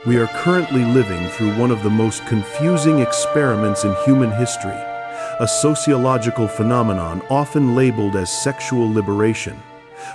We are currently living through one of the most confusing experiments in human history, a sociological phenomenon often labeled as sexual liberation,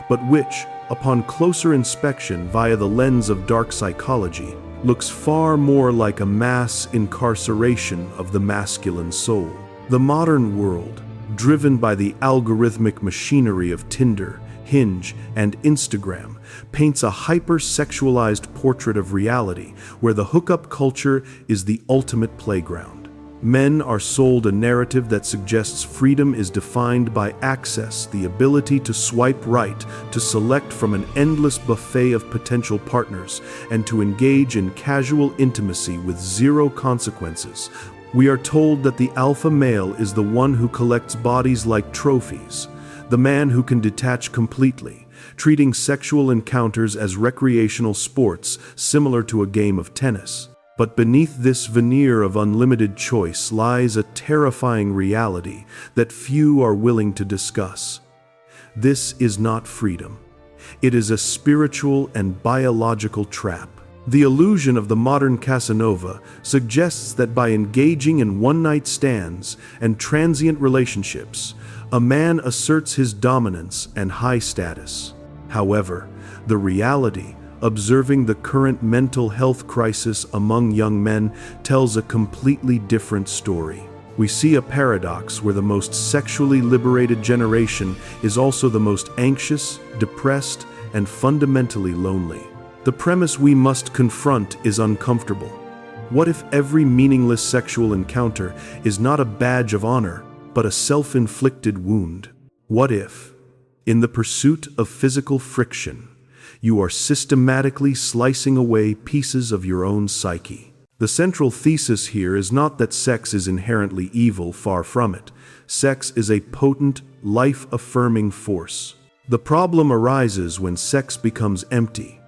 but which, upon closer inspection via the lens of dark psychology, looks far more like a mass incarceration of the masculine soul. The modern world, driven by the algorithmic machinery of Tinder, Hinge, and Instagram, paints a hyper-sexualized portrait of reality where the hookup culture is the ultimate playground. Men are sold a narrative that suggests freedom is defined by access, the ability to swipe right, to select from an endless buffet of potential partners, and to engage in casual intimacy with zero consequences. We are told that the alpha male is the one who collects bodies like trophies, the man who can detach completely, treating sexual encounters as recreational sports similar to a game of tennis. But beneath this veneer of unlimited choice lies a terrifying reality that few are willing to discuss. This is not freedom. It is a spiritual and biological trap. The illusion of the modern Casanova suggests that by engaging in one-night stands and transient relationships, a man asserts his dominance and high status. However, the reality, observing the current mental health crisis among young men, tells a completely different story. We see a paradox where the most sexually liberated generation is also the most anxious, depressed, and fundamentally lonely. The premise we must confront is uncomfortable. What if every meaningless sexual encounter is not a badge of honor, but a self-inflicted wound? What if, in the pursuit of physical friction, you are systematically slicing away pieces of your own psyche? The central thesis here is not that sex is inherently evil, far from it. Sex is a potent, life-affirming force. The problem arises when sex becomes empty,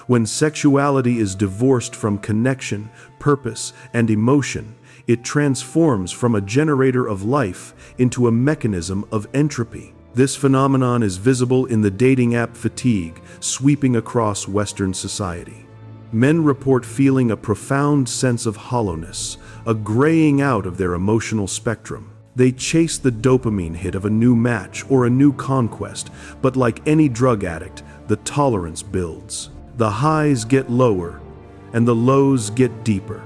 when sexuality is divorced from connection, purpose, and emotion. It transforms from a generator of life into a mechanism of entropy. This phenomenon is visible in the dating app fatigue sweeping across Western society. Men report feeling a profound sense of hollowness, a graying out of their emotional spectrum. They chase the dopamine hit of a new match or a new conquest, but like any drug addict, the tolerance builds. The highs get lower, and the lows get deeper.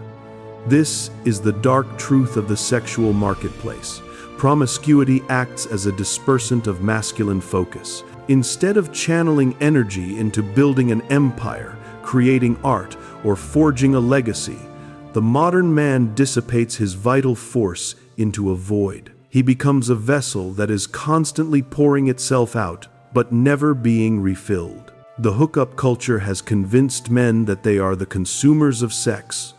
This is the dark truth of the sexual marketplace. Promiscuity acts as a dispersant of masculine focus. Instead of channeling energy into building an empire, creating art, or forging a legacy, the modern man dissipates his vital force into a void. He becomes a vessel that is constantly pouring itself out, but never being refilled. The hookup culture has convinced men that they are the consumers of sex,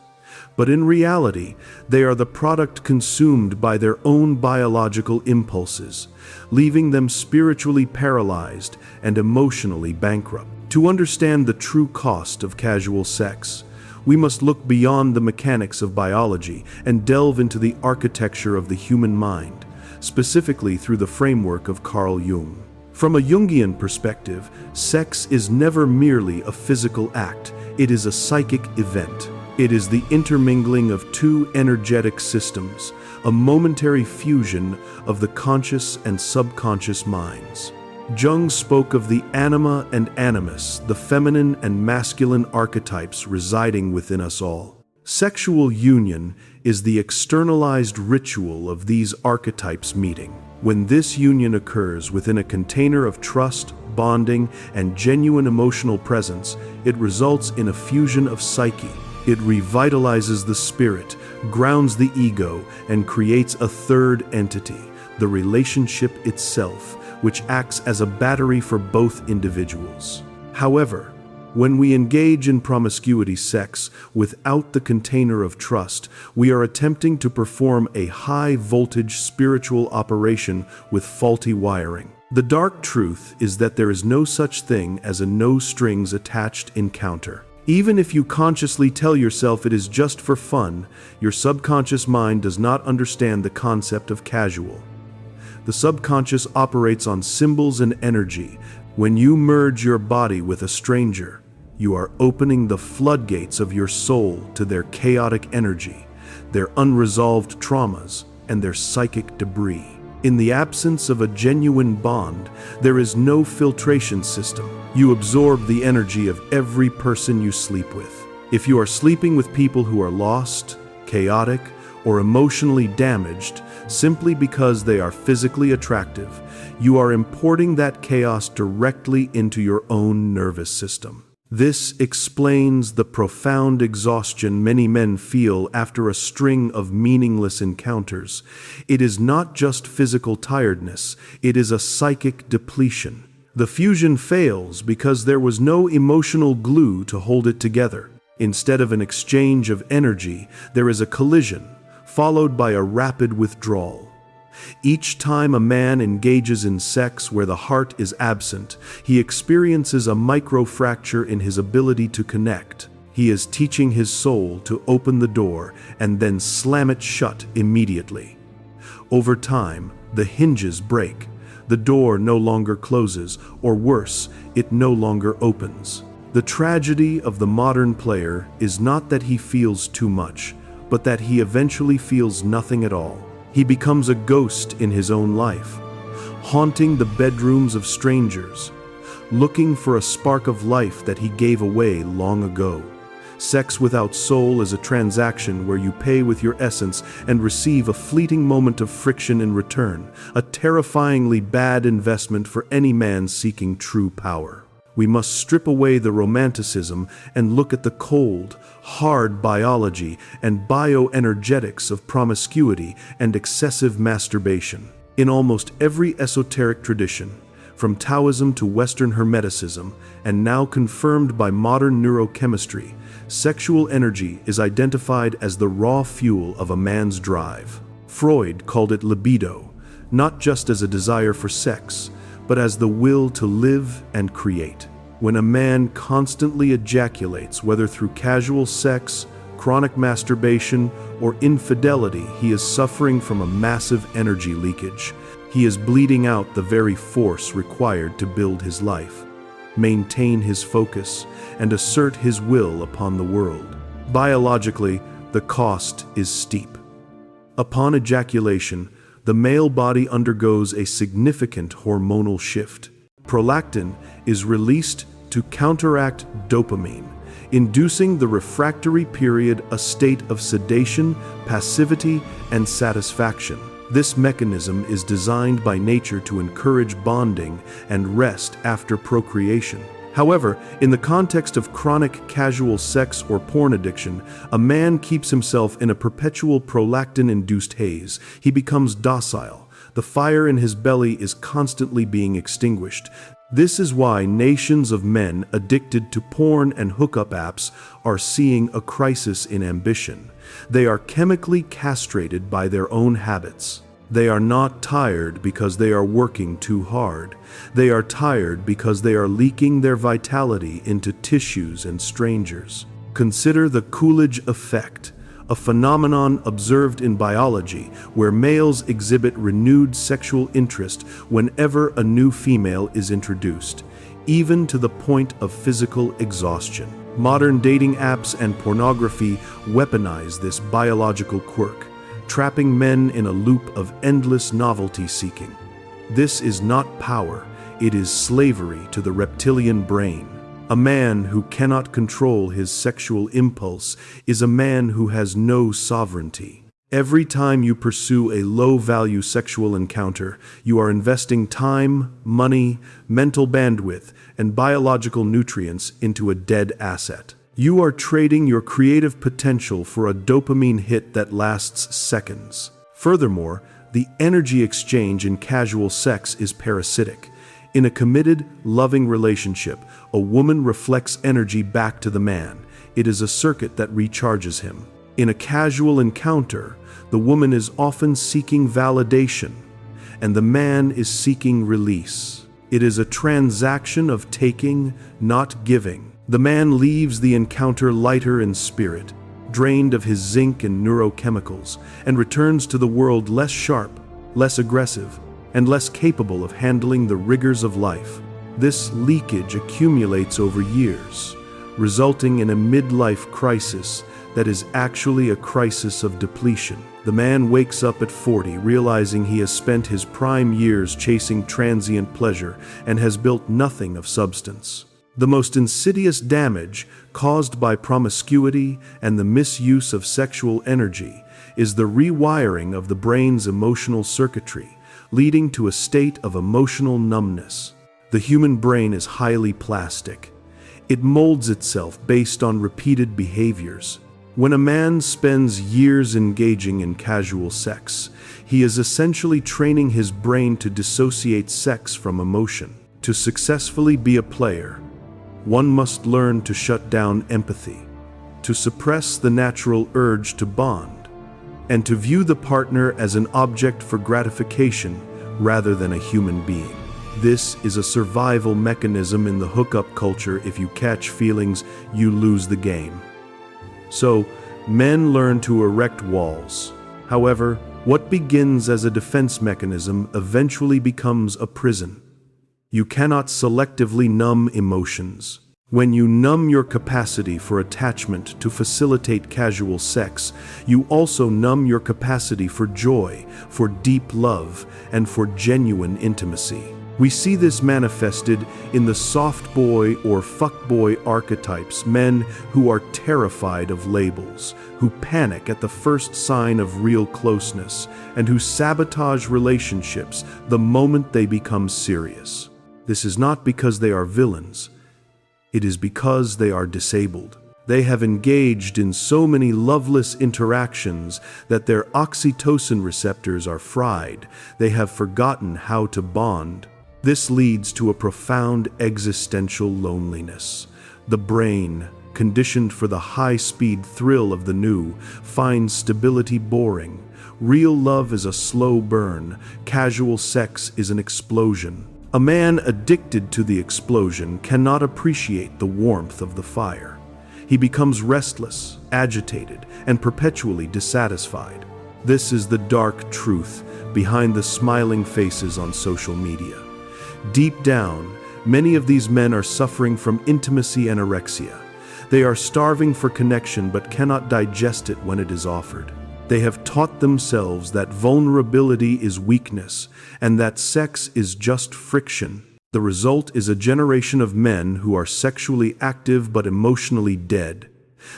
but in reality, they are the product consumed by their own biological impulses, leaving them spiritually paralyzed and emotionally bankrupt. To understand the true cost of casual sex, we must look beyond the mechanics of biology and delve into the architecture of the human mind, specifically through the framework of Carl Jung. From a Jungian perspective, sex is never merely a physical act, it is a psychic event. It is the intermingling of two energetic systems, a momentary fusion of the conscious and subconscious minds. Jung spoke of the anima and animus, the feminine and masculine archetypes residing within us all. Sexual union is the externalized ritual of these archetypes meeting. When this union occurs within a container of trust, bonding, and genuine emotional presence, it results in a fusion of psyche. It revitalizes the spirit, grounds the ego, and creates a third entity, the relationship itself, which acts as a battery for both individuals. However, when we engage in promiscuity sex without the container of trust, we are attempting to perform a high-voltage spiritual operation with faulty wiring. The dark truth is that there is no such thing as a no-strings-attached encounter. Even if you consciously tell yourself it is just for fun, your subconscious mind does not understand the concept of casual. The subconscious operates on symbols and energy. When you merge your body with a stranger, you are opening the floodgates of your soul to their chaotic energy, their unresolved traumas, and their psychic debris. In the absence of a genuine bond, there is no filtration system. You absorb the energy of every person you sleep with. If you are sleeping with people who are lost, chaotic, or emotionally damaged simply because they are physically attractive, you are importing that chaos directly into your own nervous system. This explains the profound exhaustion many men feel after a string of meaningless encounters. It is not just physical tiredness, it is a psychic depletion. The fusion fails because there was no emotional glue to hold it together. Instead of an exchange of energy, there is a collision, followed by a rapid withdrawal. Each time a man engages in sex where the heart is absent, he experiences a microfracture in his ability to connect. He is teaching his soul to open the door and then slam it shut immediately. Over time, the hinges break. The door no longer closes, or worse, it no longer opens. The tragedy of the modern player is not that he feels too much, but that he eventually feels nothing at all. He becomes a ghost in his own life, haunting the bedrooms of strangers, looking for a spark of life that he gave away long ago. Sex without soul is a transaction where you pay with your essence and receive a fleeting moment of friction in return, a terrifyingly bad investment for any man seeking true power. We must strip away the romanticism and look at the cold, hard biology and bioenergetics of promiscuity and excessive masturbation. In almost every esoteric tradition, from Taoism to Western Hermeticism, and now confirmed by modern neurochemistry, sexual energy is identified as the raw fuel of a man's drive. Freud called it libido, not just as a desire for sex, but as the will to live and create. When a man constantly ejaculates, whether through casual sex, chronic masturbation, or infidelity, he is suffering from a massive energy leakage. He is bleeding out the very force required to build his life, maintain his focus, and assert his will upon the world. Biologically, the cost is steep. Upon ejaculation, the male body undergoes a significant hormonal shift. Prolactin is released to counteract dopamine, inducing the refractory period a state of sedation, passivity, and satisfaction. This mechanism is designed by nature to encourage bonding and rest after procreation. However, in the context of chronic casual sex or porn addiction, a man keeps himself in a perpetual prolactin-induced haze. He becomes docile. The fire in his belly is constantly being extinguished. This is why nations of men addicted to porn and hookup apps are seeing a crisis in ambition. They are chemically castrated by their own habits. They are not tired because they are working too hard. They are tired because they are leaking their vitality into tissues and strangers. Consider the Coolidge effect, a phenomenon observed in biology where males exhibit renewed sexual interest whenever a new female is introduced, even to the point of physical exhaustion. Modern dating apps and pornography weaponize this biological quirk, trapping men in a loop of endless novelty seeking. This is not power, it is slavery to the reptilian brain. A man who cannot control his sexual impulse is a man who has no sovereignty. Every time you pursue a low-value sexual encounter, you are investing time, money, mental bandwidth, and biological nutrients into a dead asset. You are trading your creative potential for a dopamine hit that lasts seconds. Furthermore, the energy exchange in casual sex is parasitic. In a committed, loving relationship, a woman reflects energy back to the man. It is a circuit that recharges him. In a casual encounter, the woman is often seeking validation, and the man is seeking release. It is a transaction of taking, not giving. The man leaves the encounter lighter in spirit, drained of his zinc and neurochemicals, and returns to the world less sharp, less aggressive, and less capable of handling the rigors of life. This leakage accumulates over years, resulting in a midlife crisis that is actually a crisis of depletion. The man wakes up at 40 realizing he has spent his prime years chasing transient pleasure and has built nothing of substance. The most insidious damage caused by promiscuity and the misuse of sexual energy is the rewiring of the brain's emotional circuitry, leading to a state of emotional numbness. The human brain is highly plastic. It molds itself based on repeated behaviors. When a man spends years engaging in casual sex, he is essentially training his brain to dissociate sex from emotion. To successfully be a player, one must learn to shut down empathy, to suppress the natural urge to bond, and to view the partner as an object for gratification rather than a human being. This is a survival mechanism in the hookup culture. If you catch feelings, you lose the game. So, men learn to erect walls. However, what begins as a defense mechanism eventually becomes a prison. You cannot selectively numb emotions. When you numb your capacity for attachment to facilitate casual sex, you also numb your capacity for joy, for deep love, and for genuine intimacy. We see this manifested in the soft boy or fuckboy archetypes, men who are terrified of labels, who panic at the first sign of real closeness, and who sabotage relationships the moment they become serious. This is not because they are villains. It is because they are disabled. They have engaged in so many loveless interactions that their oxytocin receptors are fried. They have forgotten how to bond. This leads to a profound existential loneliness. The brain, conditioned for the high-speed thrill of the new, finds stability boring. Real love is a slow burn. Casual sex is an explosion. A man addicted to the explosion cannot appreciate the warmth of the fire. He becomes restless, agitated, and perpetually dissatisfied. This is the dark truth behind the smiling faces on social media. Deep down, many of these men are suffering from intimacy anorexia. They are starving for connection but cannot digest it when it is offered. They have taught themselves that vulnerability is weakness and that sex is just friction. The result is a generation of men who are sexually active but emotionally dead.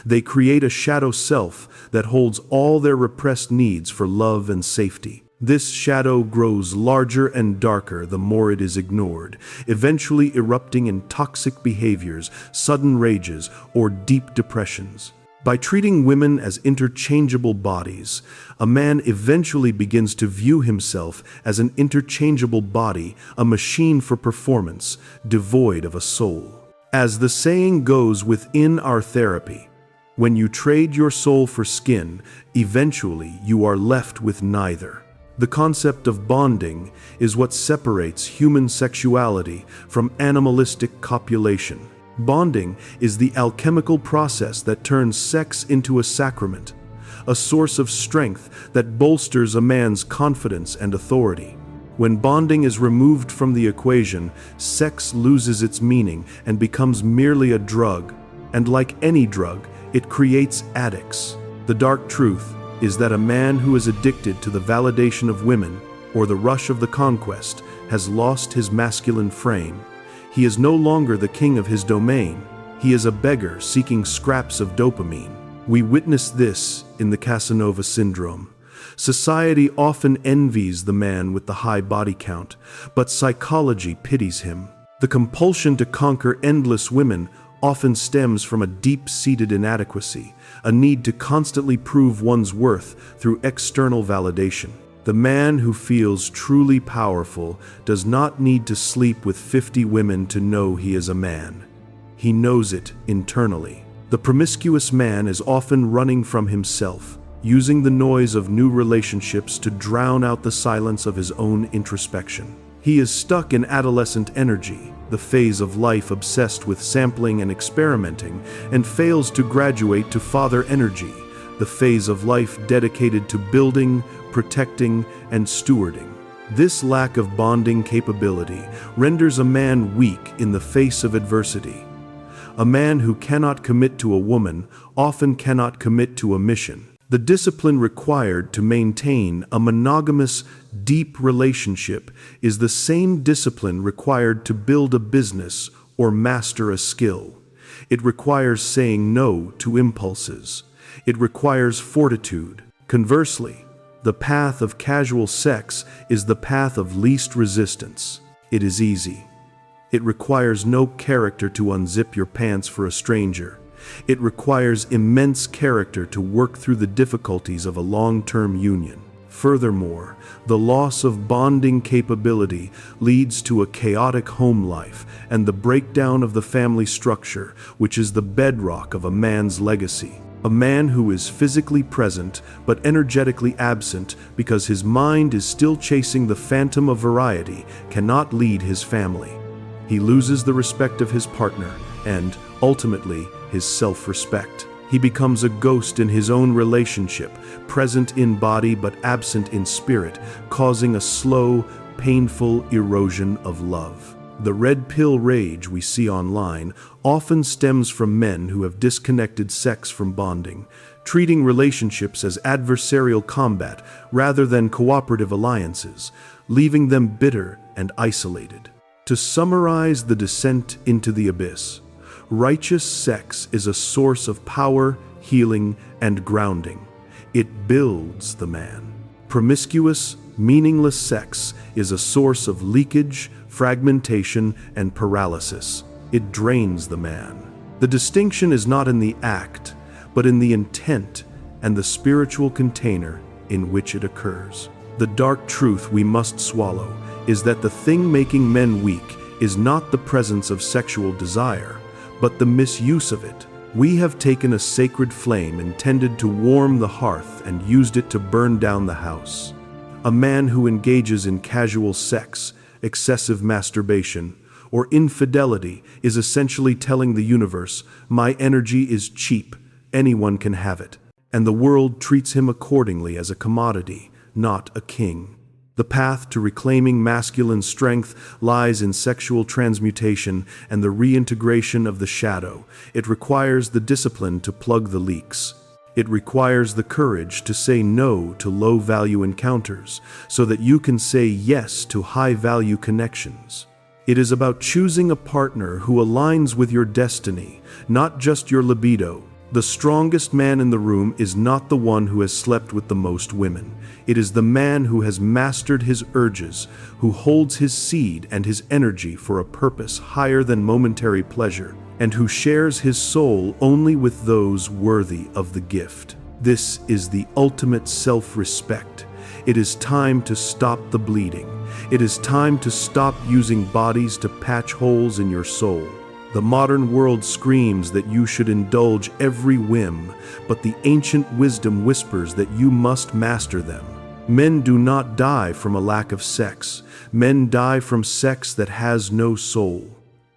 They create a shadow self that holds all their repressed needs for love and safety. This shadow grows larger and darker the more it is ignored, eventually erupting in toxic behaviors, sudden rages, or deep depressions. By treating women as interchangeable bodies, a man eventually begins to view himself as an interchangeable body, a machine for performance, devoid of a soul. As the saying goes within our therapy, when you trade your soul for skin, eventually you are left with neither. The concept of bonding is what separates human sexuality from animalistic copulation. Bonding is the alchemical process that turns sex into a sacrament, a source of strength that bolsters a man's confidence and authority. When bonding is removed from the equation, sex loses its meaning and becomes merely a drug. And like any drug, it creates addicts. The dark truth is that a man who is addicted to the validation of women or the rush of the conquest has lost his masculine frame. He is no longer the king of his domain. He is a beggar seeking scraps of dopamine. We witness this in the Casanova syndrome. Society often envies the man with the high body count, but psychology pities him. The compulsion to conquer endless women often stems from a deep-seated inadequacy, a need to constantly prove one's worth through external validation. The man who feels truly powerful does not need to sleep with 50 women to know he is a man. He knows it internally. The promiscuous man is often running from himself, using the noise of new relationships to drown out the silence of his own introspection. He is stuck in adolescent energy, the phase of life obsessed with sampling and experimenting, and fails to graduate to father energy, the phase of life dedicated to building, protecting, and stewarding. This lack of bonding capability renders a man weak in the face of adversity. A man who cannot commit to a woman often cannot commit to a mission. The discipline required to maintain a monogamous, deep relationship is the same discipline required to build a business or master a skill. It requires saying no to impulses. It requires fortitude. Conversely, the path of casual sex is the path of least resistance. It is easy. It requires no character to unzip your pants for a stranger. It requires immense character to work through the difficulties of a long-term union. Furthermore, the loss of bonding capability leads to a chaotic home life and the breakdown of the family structure, which is the bedrock of a man's legacy. A man who is physically present but energetically absent because his mind is still chasing the phantom of variety cannot lead his family. He loses the respect of his partner and, ultimately, his self-respect. He becomes a ghost in his own relationship, present in body but absent in spirit, causing a slow, painful erosion of love. The red pill rage we see online often stems from men who have disconnected sex from bonding, treating relationships as adversarial combat rather than cooperative alliances, leaving them bitter and isolated. To summarize the descent into the abyss, righteous sex is a source of power, healing, and grounding. It builds the man. Promiscuous, meaningless sex is a source of leakage, fragmentation, and paralysis. It drains the man. The distinction is not in the act, but in the intent and the spiritual container in which it occurs. The dark truth we must swallow is that the thing making men weak is not the presence of sexual desire, but the misuse of it. We have taken a sacred flame intended to warm the hearth and used it to burn down the house. A man who engages in casual sex, excessive masturbation, or infidelity is essentially telling the universe, my energy is cheap, anyone can have it, and the world treats him accordingly as a commodity, not a king. The path to reclaiming masculine strength lies in sexual transmutation and the reintegration of the shadow. It requires the discipline to plug the leaks. It requires the courage to say no to low-value encounters so that you can say yes to high-value connections. It is about choosing a partner who aligns with your destiny, not just your libido. The strongest man in the room is not the one who has slept with the most women. It is the man who has mastered his urges, who holds his seed and his energy for a purpose higher than momentary pleasure, and who shares his soul only with those worthy of the gift. This is the ultimate self-respect. It is time to stop the bleeding. It is time to stop using bodies to patch holes in your soul. The modern world screams that you should indulge every whim, but the ancient wisdom whispers that you must master them. Men do not die from a lack of sex. Men die from sex that has no soul.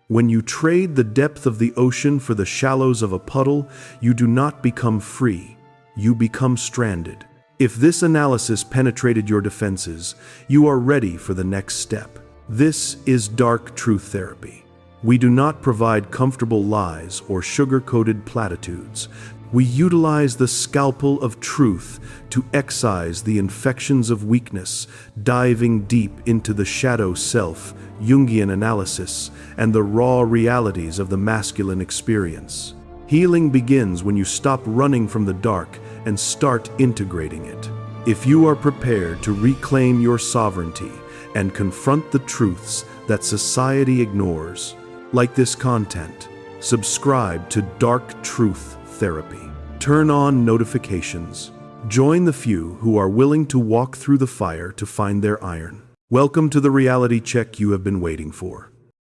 When you trade the depth of the ocean for the shallows of a puddle, you do not become free. You become stranded. If this analysis penetrated your defenses, you are ready for the next step. This is dark truth therapy. We do not provide comfortable lies or sugar-coated platitudes. We utilize the scalpel of truth to excise the infections of weakness, diving deep into the shadow self, Jungian analysis, and the raw realities of the masculine experience. Healing begins when you stop running from the dark and start integrating it. If you are prepared to reclaim your sovereignty and confront the truths that society ignores, like this content, subscribe to Dark Truth Therapy. Turn on notifications. Join the few who are willing to walk through the fire to find their iron. Welcome to the reality check you have been waiting for.